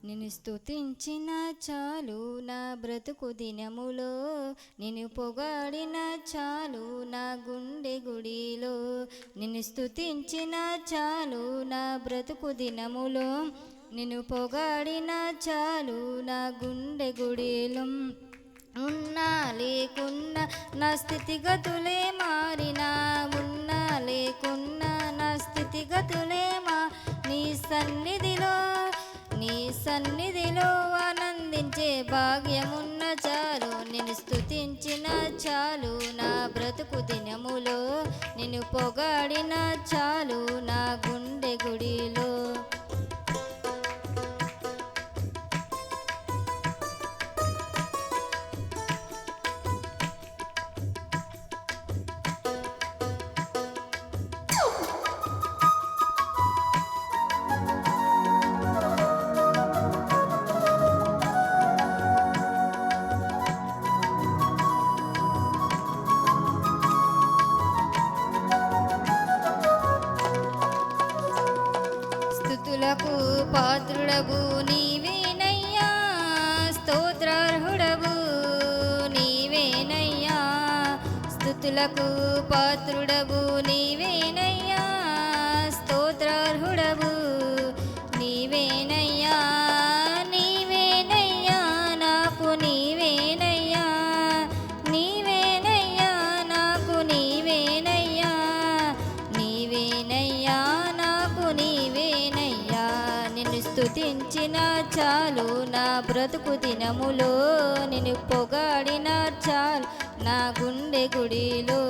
నిన్ను స్తుతించిన చాలు నా బ్రతుకు దినములో, నిన్ను పొగాడిన చాలు నా గుండె గుడిలో. నిన్ను స్తుతించిన చాలు నా బ్రతుకు దినములో, నిన్ను పొగాడిన చాలు నా గుండె గుడిలో. ఉన్నా లేకున్నా నా స్థితిగతులే మారినా, ఉన్నా లేకున్నా నా స్థితిగతులే నీ సన్నిధిలో, నీ సన్నిధిలో ఆనందించే భాగ్యమున్న చాలు. నిన్ను స్తుతించిన చాలు నా బ్రతుకు దినములో, నిన్ను పొగాడిన చాలు నా గుండె గుడిలో. స్తుతులకు పాత్రుడవు నీవేనయ్యా, స్తోత్రార్హుడవు నీవేనయ్యా. స్తుతులకు పాత్రుడవు నీవేనయ్యా, స్తోత్రార్హుడవు నీవేనయ్యా. నీవేనయ్యా నాకు నీవేనయ్యా, నీవేనయ్యా నాకు నీవేనయ్యా, నీవేనయ్యా నాకు నీవేనయ్యా. నిన్ను స్తుతించిన చాలు నా బ్రతుకు దినములో, నిన్ను పొగాడిన చాలు నా గుండె గుడిలో.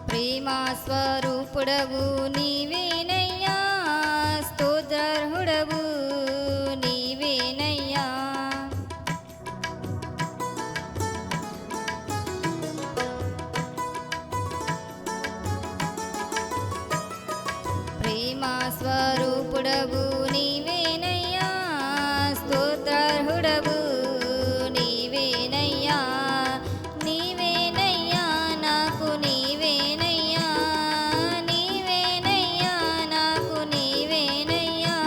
ప్రేమా స్వరూపుడవు నీవేనయ్యా, స్తోత్రార్హుడవు నీవేనయ్యా. ప్రేమా స్వరూపుడవు నీవేనయ్యా, స్తోత్రార్హుడవు నీవేనయ్యా. నీవేనయ్యా నాకు నీవేనయ్యా, నీవేనయ్యా నాకు నీవేనయ్యా,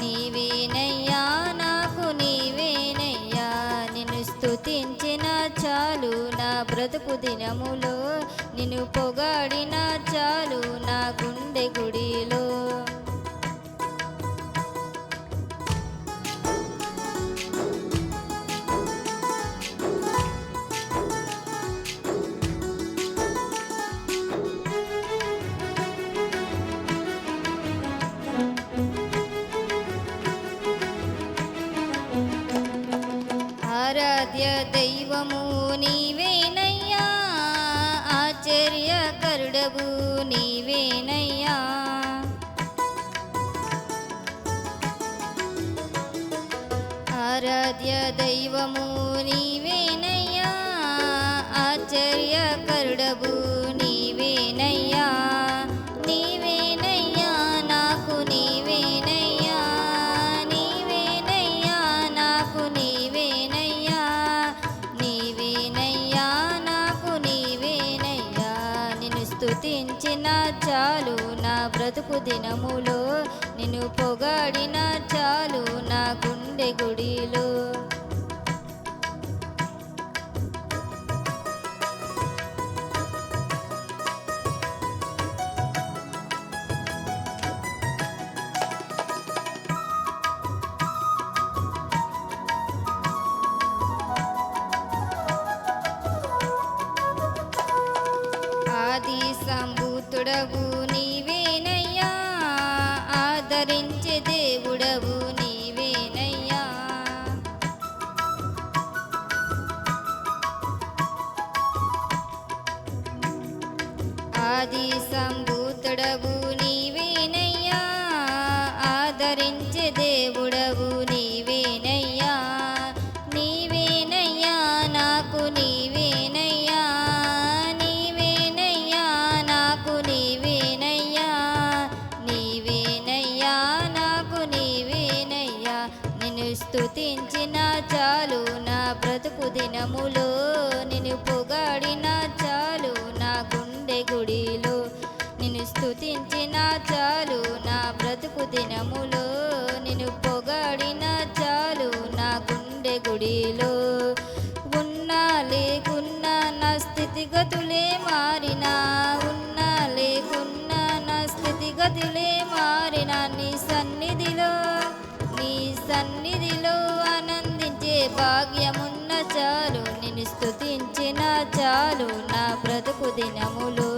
నీవేనయ్యా నాకు నీవేనయ్యా. నిన్ను స్తుతించిన చాలు నా బ్రతుకు దినములో, నిన్ను పొగాడిన చాలు నా గుండె గుడిలో. ఆరాధ్య దైవము నీవేనయ్యా, ఆశ్చర్యకరుడవు నీవేనయ్యా. ఆరాధ్య దైవము నీవేనయ్యా, ఆశ్చర్యకరుడవు నీవేనయ్యా. నీవేనయ్యా నాకు నీవేనయ్యా, నీవేనయ్యా నాకు నీవేనయ్యా, నీవేనయ్యా నాకు నీవేనయ్యా. నిన్ను స్తుతించిన చాలు నా బ్రతుకు దినములో, నిన్ను పొగాడిన చాలు నా గుండె గుడిలో. ఆది సంభూతుడవు నీవేనయ్యా, ఆదరించే దేవుడవు నీవేనయ్యా. ఆది సంభూతుడవు నీవేనయ్యా, ఆదరించే దేవుడవు నీవేనయ్యా. నీవేనయ్యా నాకు నీవేనయ్యా, నీవేనయ్యా నాకు నీవేనయ్యా, నీవేనయ్యా స్తుతించిన చాలు నా బ్రతుకు దినములో నిన్ను పొగాడిన చాలు నా గుండె గుడిలో నిన్ను స్తుతించిన చాలు నా బ్రతుకు దినములో నిన్ను పొగాడిన చాలు నా గుండె గుడిలో ఉన్నా లేకున్నా నా స్థితిగతులే మారినా ఉన్నా లేకున్నా నా స్థితిగతులే మారినా నీ సన్నిధిలో ఆనందించే భాగ్యమున్న చాలు నిన్ను స్తుతించిన చాలు నా బ్రతుకు దినములో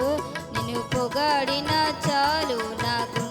నిన్ను పొగాడిన చాలు నాకు